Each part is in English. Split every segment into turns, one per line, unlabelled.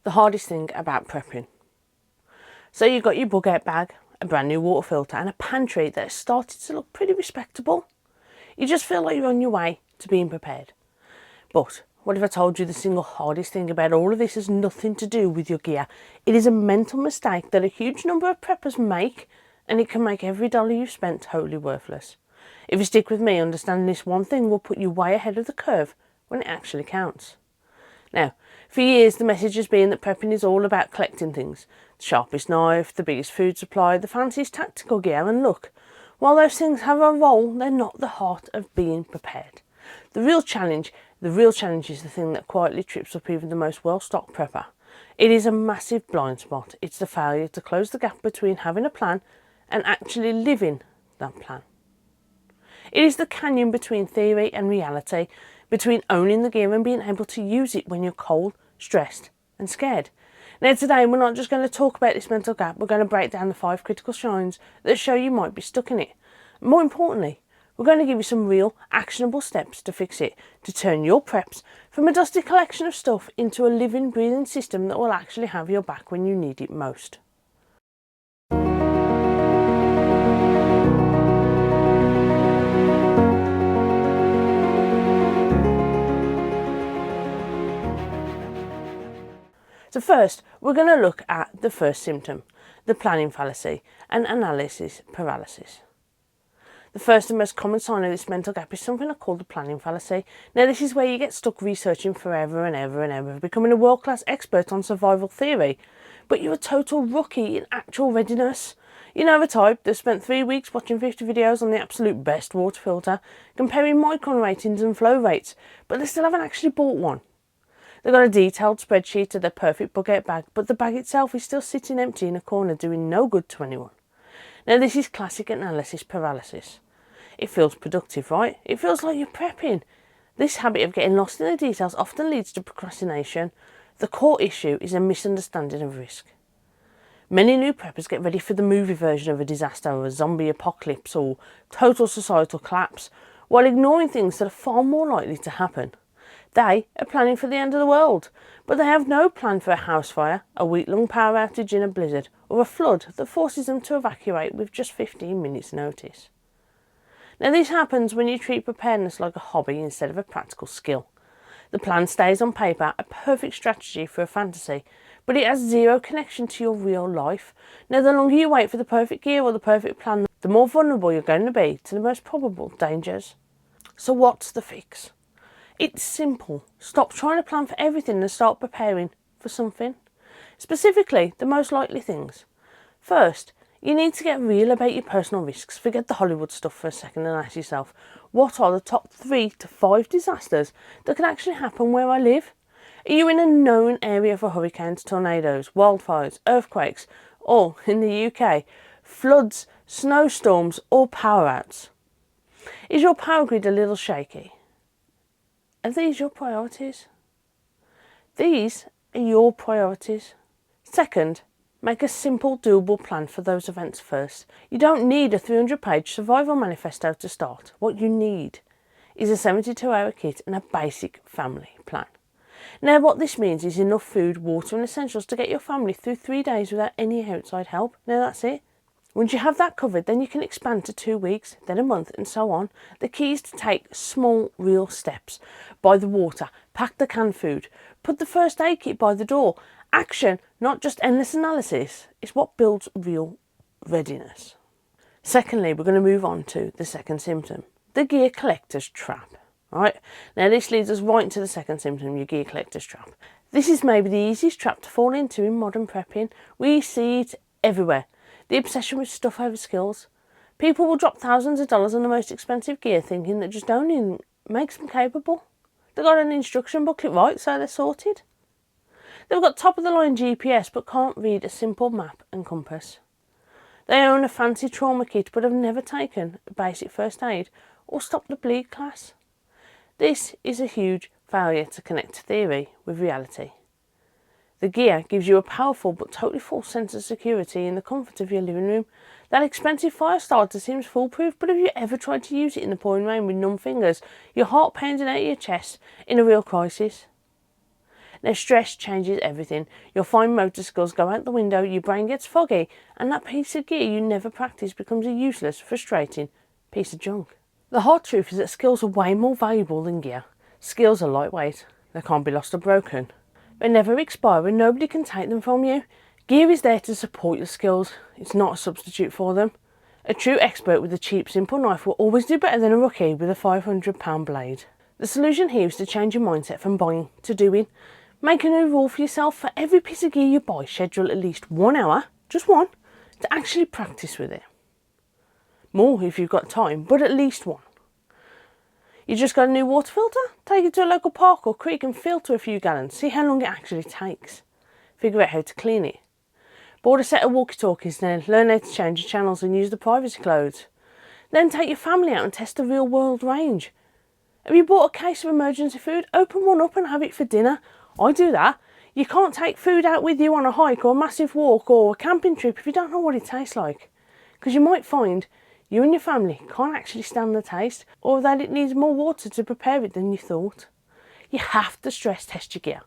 the hardest thing about prepping. So you've got your bug out bag, a brand new water filter and a pantry that has started to look pretty respectable. You just feel like you're on your way to being prepared. But what if I told you the single hardest thing about all of this has nothing to do with your gear? It is a mental mistake that a huge number of preppers make, and it can make every dollar you've spent totally worthless. If you stick with me, understanding this one thing will put you way ahead of the curve when it actually counts. Now, for years the message has been that prepping is all about collecting things. The sharpest knife, the biggest food supply, the fanciest tactical gear, and look, while those things have a role, they're not the heart of being prepared. The real challenge is the thing that quietly trips up even the most well-stocked prepper. It is a massive blind spot. It's the failure to close the gap between having a plan and actually living that plan. It is the canyon between theory and reality, between owning the gear and being able to use it when you're cold, stressed and scared. Now today we're not just going to talk about this mental gap, we're going to break down the 5 critical signs that show you might be stuck in it. More importantly, we're going to give you some real, actionable steps to fix it, to turn your preps from a dusty collection of stuff into a living, breathing system that will actually have your back when you need it most. So first, we're going to look at the first symptom, the planning fallacy and analysis paralysis. The first and most common sign of this mental gap is something I call the planning fallacy. Now this is where you get stuck researching forever and ever and ever, becoming a world-class expert on survival theory, but you're a total rookie in actual readiness. You know the type that spent 3 weeks watching 50 videos on the absolute best water filter, comparing micron ratings and flow rates, but they still haven't actually bought one. They've got a detailed spreadsheet of their perfect bug out bag, but the bag itself is still sitting empty in a corner doing no good to anyone. Now this is classic analysis paralysis. It feels productive, right? It feels like you're prepping. This habit of getting lost in the details often leads to procrastination. The core issue is a misunderstanding of risk. Many new preppers get ready for the movie version of a disaster or a zombie apocalypse or total societal collapse, while ignoring things that are far more likely to happen. They are planning for the end of the world, but they have no plan for a house fire, a week-long power outage in a blizzard, or a flood that forces them to evacuate with just 15 minutes notice. Now this happens when you treat preparedness like a hobby instead of a practical skill. The plan stays on paper, a perfect strategy for a fantasy, but it has zero connection to your real life. Now the longer you wait for the perfect gear or the perfect plan, the more vulnerable you're going to be to the most probable dangers. So what's the fix? It's simple. Stop trying to plan for everything and start preparing for something. Specifically, the most likely things. First, you need to get real about your personal risks. Forget the Hollywood stuff for a second and ask yourself, what are the top 3 to 5 disasters that can actually happen where I live? Are you in a known area for hurricanes, tornadoes, wildfires, earthquakes, or, in the UK, floods, snowstorms or power outs? Is your power grid a little shaky? Are these your priorities? These are your priorities. Second, make a simple, doable plan for those events first. You don't need a 300-page survival manifesto to start. What you need is a 72-hour kit and a basic family plan. Now what this means is enough food, water and essentials to get your family through 3 days without any outside help. Now that's it. Once you have that covered, then you can expand to 2 weeks, then a month and so on. The key is to take small, real steps. Buy the water, pack the canned food, put the first aid kit by the door. Action, not just endless analysis, is what builds real readiness. Secondly, we're going to move on to the second symptom, the gear collector's trap. Right, now this leads us right into the second symptom, your gear collector's trap. This is maybe the easiest trap to fall into in modern prepping. We see it everywhere. The obsession with stuff over skills. People will drop thousands of dollars on the most expensive gear thinking that just owning makes them capable. They've got an instruction booklet right, so they're sorted. They've got top of the line GPS but can't read a simple map and compass. They own a fancy trauma kit but have never taken a basic first aid or stopped the bleed class. This is a huge failure to connect theory with reality. The gear gives you a powerful but totally false sense of security in the comfort of your living room. That expensive fire starter seems foolproof, but have you ever tried to use it in the pouring rain with numb fingers, your heart pounding out of your chest in a real crisis? Now, stress changes everything. Your fine motor skills go out the window, your brain gets foggy, and that piece of gear you never practiced becomes a useless, frustrating piece of junk. The hard truth is that skills are way more valuable than gear. Skills are lightweight. They can't be lost or broken. They never expire and nobody can take them from you. Gear is there to support your skills. It's not a substitute for them. A true expert with a cheap, simple knife will always do better than a rookie with a £500 blade. The solution here is to change your mindset from buying to doing. Make a new rule for yourself. For every piece of gear you buy, schedule at least 1 hour, just one, to actually practice with it. More if you've got time, but at least one. You just got a new water filter? Take it to a local park or creek and filter a few gallons. See how long it actually takes. Figure out how to clean it. Board a set of walkie-talkies, then learn how to change your channels and use the privacy codes. Then take your family out and test the real-world range. Have you bought a case of emergency food? Open one up and have it for dinner. I do that. You can't take food out with you on a hike or a massive walk or a camping trip if you don't know what it tastes like. Because you might find you and your family can't actually stand the taste, or that it needs more water to prepare it than you thought. You have to stress test your gear.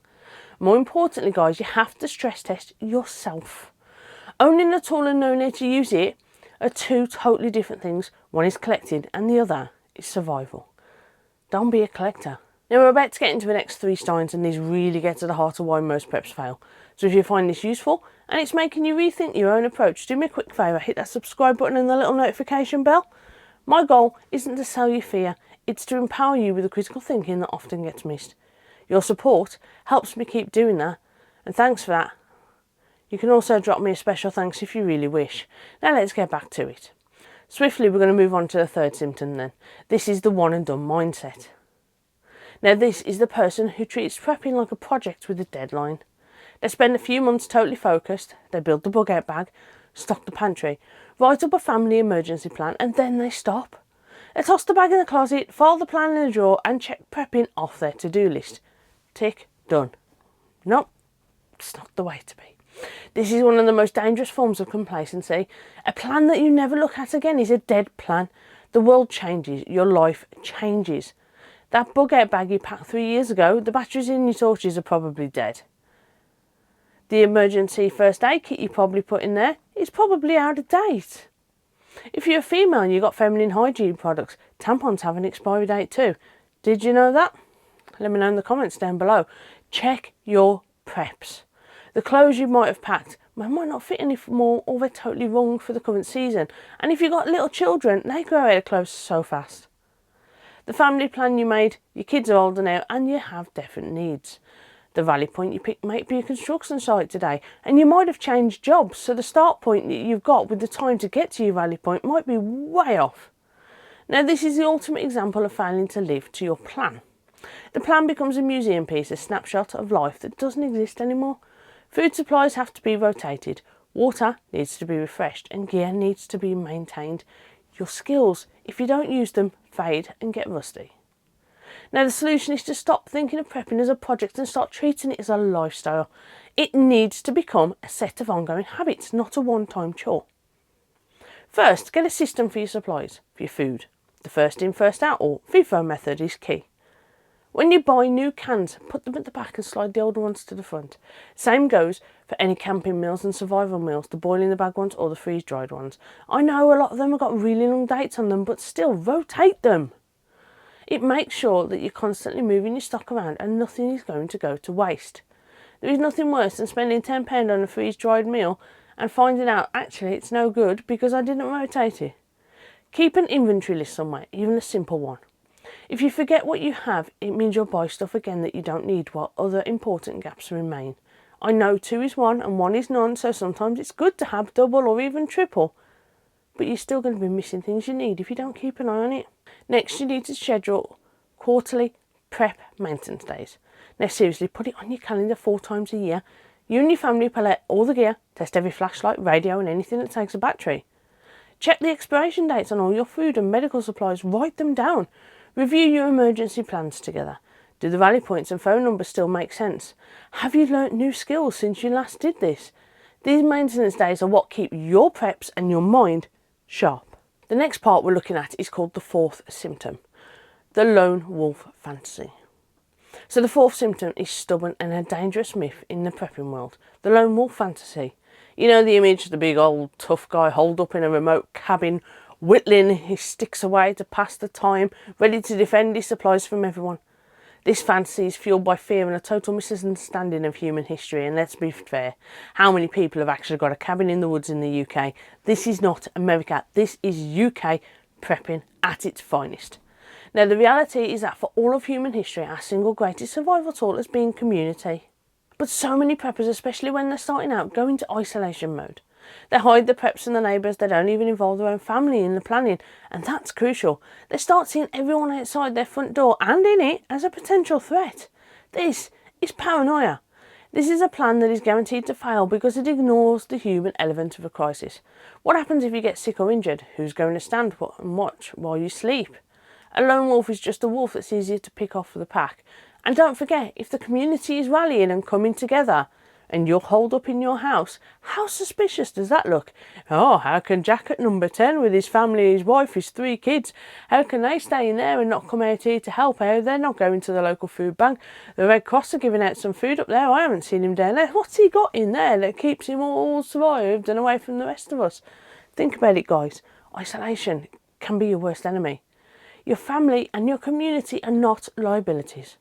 More importantly, guys, you have to stress test yourself. Owning a tool and knowing how to use it are two totally different things. One is collecting and the other is survival. Don't be a collector. Now we're about to get into the next 3 signs, and these really get to the heart of why most preps fail. So if you find this useful and it's making you rethink your own approach, do me a quick favour, hit that subscribe button and the little notification bell. My goal isn't to sell you fear, it's to empower you with the critical thinking that often gets missed. Your support helps me keep doing that, and thanks for that. You can also drop me a special thanks if you really wish. Now let's get back to it. Swiftly we're going to move on to the third symptom then. This is the one and done mindset. Now this is the person who treats prepping like a project with a deadline. They spend a few months totally focused, they build the bug out bag, stock the pantry, write up a family emergency plan, and then they stop. They toss the bag in the closet, file the plan in a drawer and check prepping off their to-do list. Tick, done. Nope, it's not the way to be. This is one of the most dangerous forms of complacency. A plan that you never look at again is a dead plan. The world changes, your life changes. That bug out bag you packed 3 years ago, the batteries in your torches are probably dead. The emergency first aid kit you probably put in there is probably out of date. If you're a female and you've got feminine hygiene products, tampons have an expiry date too. Did you know that? Let me know in the comments down below. Check your preps. The clothes you might have packed might not fit anymore, or they're totally wrong for the current season. And if you've got little children, they grow out of clothes so fast. The family plan you made, your kids are older now and you have different needs. The rally point you picked might be a construction site today, and you might have changed jobs, so the start point that you've got with the time to get to your rally point might be way off. Now this is the ultimate example of failing to live to your plan. The plan becomes a museum piece, a snapshot of life that doesn't exist anymore. Food supplies have to be rotated, water needs to be refreshed, and gear needs to be maintained. Your skills, if you don't use them, fade and get rusty. Now the solution is to stop thinking of prepping as a project and start treating it as a lifestyle. It needs to become a set of ongoing habits, not a one-time chore. First, get a system for your supplies, for your food. The first in, first out, or FIFO method is key. When you buy new cans, put them at the back and slide the older ones to the front. Same goes for any camping meals and survival meals, the boil in the bag ones or the freeze-dried ones. I know a lot of them have got really long dates on them, but still, rotate them. It makes sure that you're constantly moving your stock around and nothing is going to go to waste. There is nothing worse than spending £10 on a freeze-dried meal and finding out actually it's no good because I didn't rotate it. Keep an inventory list somewhere, even a simple one. If you forget what you have, it means you'll buy stuff again that you don't need while other important gaps remain. I know 2 is 1 and 1 is none, so sometimes it's good to have double or even triple. But you're still going to be missing things you need if you don't keep an eye on it. Next, you need to schedule quarterly prep maintenance days. Now seriously, put it on your calendar 4 times a year. You and your family pull out all the gear, test every flashlight, radio and anything that takes a battery. Check the expiration dates on all your food and medical supplies, write them down. Review your emergency plans together. Do the rally points and phone numbers still make sense? Have you learnt new skills since you last did this? These maintenance days are what keep your preps and your mind sharp. The next part we're looking at is called the 4th symptom, the lone wolf fantasy. So the fourth symptom is stubborn and a dangerous myth in the prepping world, the lone wolf fantasy. You know the image, the big old tough guy holed up in a remote cabin, whittling his sticks away to pass the time, ready to defend his supplies from everyone. This fantasy is fueled by fear and a total misunderstanding of human history, and let's be fair, how many people have actually got a cabin in the woods in the UK? This is not America, this is UK prepping at its finest. Now the reality is that for all of human history, our single greatest survival tool has been community. But so many preppers, especially when they're starting out, go into isolation mode. They hide the preps from the neighbours, they don't even involve their own family in the planning, and that's crucial. They start seeing everyone outside their front door and in it as a potential threat. This is paranoia. This is a plan that is guaranteed to fail because it ignores the human element of a crisis. What happens if you get sick or injured? Who's going to stand and watch while you sleep? A lone wolf is just a wolf that's easier to pick off for the pack. And don't forget, if the community is rallying and coming together, and you're holed up in your house, how suspicious does that look? Oh, how can Jack at number 10 with his family, his wife, his 3 kids, how can they stay in there and not come out here to help? How they're not going to the local food bank? The Red Cross are giving out some food up there. I haven't seen him down there. What's he got in there that keeps him all survived and away from the rest of us? Think about it, guys. Isolation can be your worst enemy. Your family and your community are not liabilities.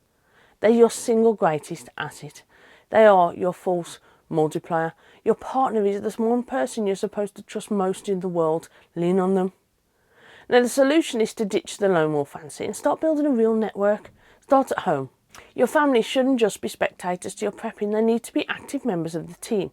They're your single greatest asset. They are your false multiplier. Your partner is the one person you're supposed to trust most in the world. Lean on them. Now the solution is to ditch the lone wolf fantasy and start building a real network. Start at home. Your family shouldn't just be spectators to your prepping, they need to be active members of the team.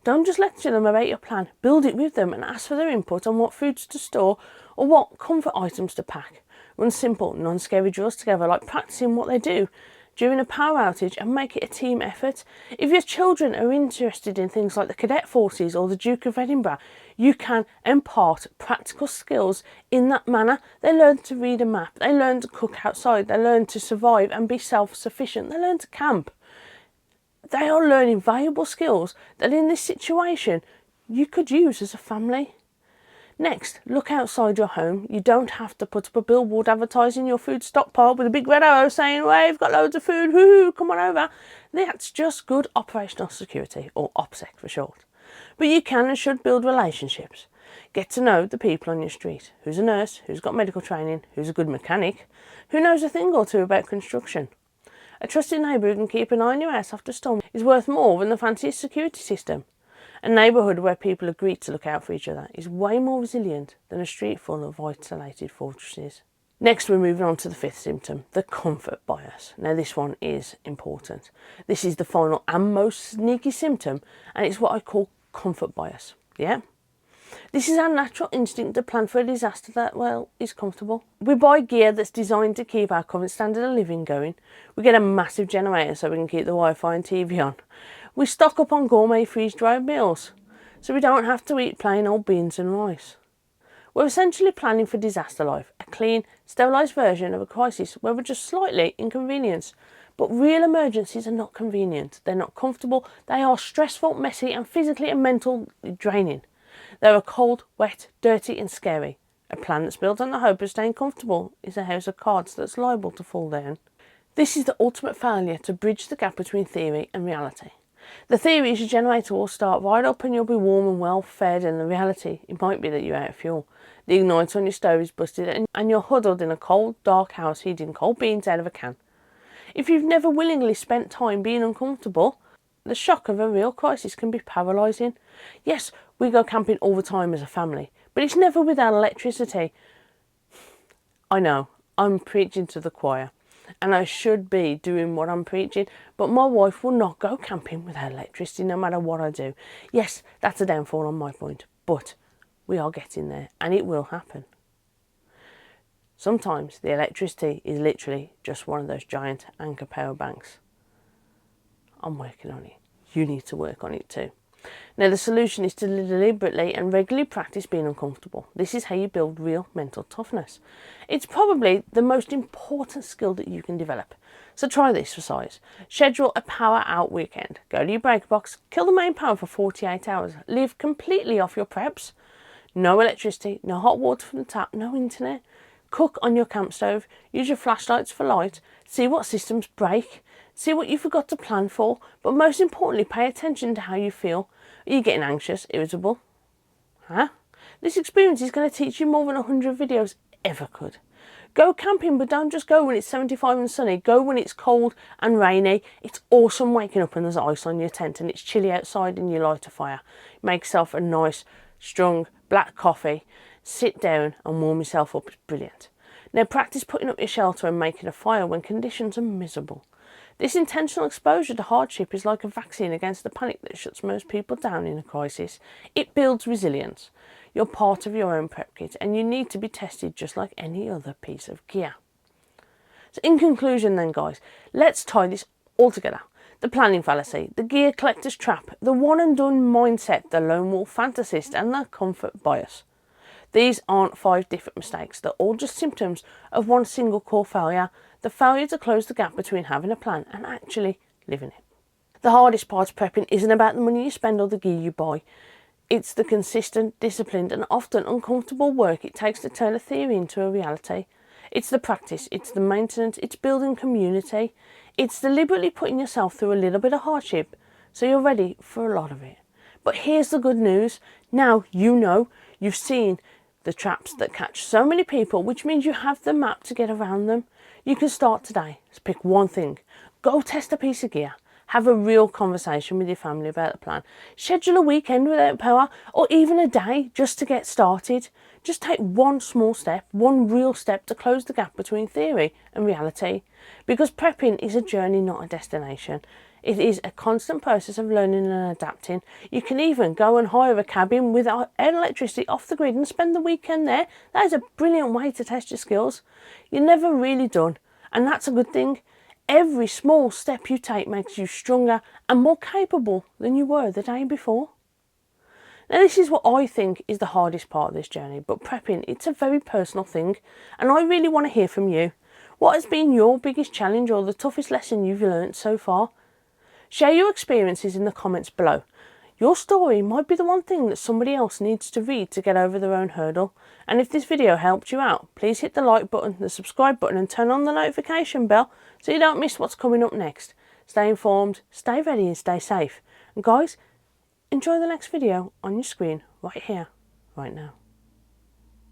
Don't just lecture them about your plan, build it with them and ask for their input on what foods to store or what comfort items to pack. Run simple, non-scary drills together, like practicing what they do during a power outage, and make it a team effort. If your children are interested in things like the Cadet Forces or the Duke of Edinburgh, you can impart practical skills in that manner. They learn to read a map, they learn to cook outside, they learn to survive and be self-sufficient, they learn to camp. They are learning valuable skills that in this situation you could use as a family. Next, look outside your home. You don't have to put up a billboard advertising your food stockpile with a big red arrow saying, "Well, we've got loads of food, woohoo, come on over." That's just good operational security, or OPSEC for short. But you can and should build relationships. Get to know the people on your street. Who's a nurse, who's got medical training, who's a good mechanic, who knows a thing or two about construction. A trusted neighbour who can keep an eye on your house after storm is worth more than the fanciest security system. A neighbourhood where people agree to look out for each other is way more resilient than a street full of isolated fortresses. Next, we're moving on to the fifth symptom, the comfort bias. Now this one is important. This is the final and most sneaky symptom, and it's what I call comfort bias. Yeah? This is our natural instinct to plan for a disaster that, well, is comfortable. We buy gear that's designed to keep our current standard of living going. We get a massive generator so we can keep the Wi-Fi and TV on. We stock up on gourmet freeze-dried meals so we don't have to eat plain old beans and rice. We're essentially planning for disaster life, a clean, sterilised version of a crisis where we're just slightly inconvenienced. But real emergencies are not convenient, they're not comfortable, they are stressful, messy and physically and mentally draining. They are cold, wet, dirty and scary. A plan that's built on the hope of staying comfortable is a house of cards that's liable to fall down. This is the ultimate failure to bridge the gap between theory and reality. The theory is your generator will start right up and you'll be warm and well fed, and the reality, it might be that you're out of fuel. The igniter on your stove is busted and you're huddled in a cold, dark house eating cold beans out of a can. If you've never willingly spent time being uncomfortable, the shock of a real crisis can be paralysing. Yes, we go camping all the time as a family, but it's never without electricity. I know, I'm preaching to the choir, and I should be doing what I'm preaching, but my wife will not go camping without electricity no matter what I do. Yes, that's a downfall on my point, but we are getting there and it will happen. Sometimes the electricity is literally just one of those giant anchor power banks. I'm working on it. You need to work on it too. Now the solution is to deliberately and regularly practice being uncomfortable. This is how you build real mental toughness. It's probably the most important skill that you can develop. So try this for size. Schedule a power out weekend. Go to your breaker box, kill the main power for 48 hours. Live completely off your preps. No electricity, no hot water from the tap, no internet. Cook on your camp stove, use your flashlights for light, see what systems break, see what you forgot to plan for, but most importantly, pay attention to how you feel. Are you getting anxious, irritable? Huh? This experience is going to teach you more than 100 videos ever could. Go camping, but don't just go when it's 75 and sunny. Go when it's cold and rainy. It's awesome waking up and there's ice on your tent and it's chilly outside and you light a fire. Make yourself a nice, strong black coffee. Sit down and warm yourself up. It's brilliant. Now practice putting up your shelter and making a fire when conditions are miserable. This intentional exposure to hardship is like a vaccine against the panic that shuts most people down in a crisis. It builds resilience. You're part of your own prep kit and you need to be tested just like any other piece of gear. So in conclusion then guys, let's tie this all together. The planning fallacy, the gear collector's trap, the one and done mindset, the lone wolf fantasist and the comfort bias. These aren't 5 different mistakes, they're all just symptoms of one single core failure, the failure to close the gap between having a plan and actually living it. The hardest part of prepping isn't about the money you spend or the gear you buy. It's the consistent, disciplined and often uncomfortable work it takes to turn a theory into a reality. It's the practice, it's the maintenance, it's building community. It's deliberately putting yourself through a little bit of hardship so you're ready for a lot of it. But here's the good news. Now you know, you've seen the traps that catch so many people, which means you have the map to get around them. You can start today. Just pick one thing. Go test a piece of gear. Have a real conversation with your family about the plan. Schedule a weekend without power or even a day just to get started. Just take one small step, one real step to close the gap between theory and reality. Because prepping is a journey, not a destination. It is a constant process of learning and adapting. You can even go and hire a cabin with electricity off the grid and spend the weekend there. That is a brilliant way to test your skills. You're never really done, and that's a good thing. Every small step you take makes you stronger and more capable than you were the day before. Now this is what I think is the hardest part of this journey, but prepping, it's a very personal thing, and I really want to hear from you. What has been your biggest challenge or the toughest lesson you've learned so far? Share your experiences in the comments below. Your story might be the one thing that somebody else needs to read to get over their own hurdle. And if this video helped you out, please hit the like button, the subscribe button and turn on the notification bell so you don't miss what's coming up next. Stay informed, stay ready and stay safe. And guys, enjoy the next video on your screen right here, right now.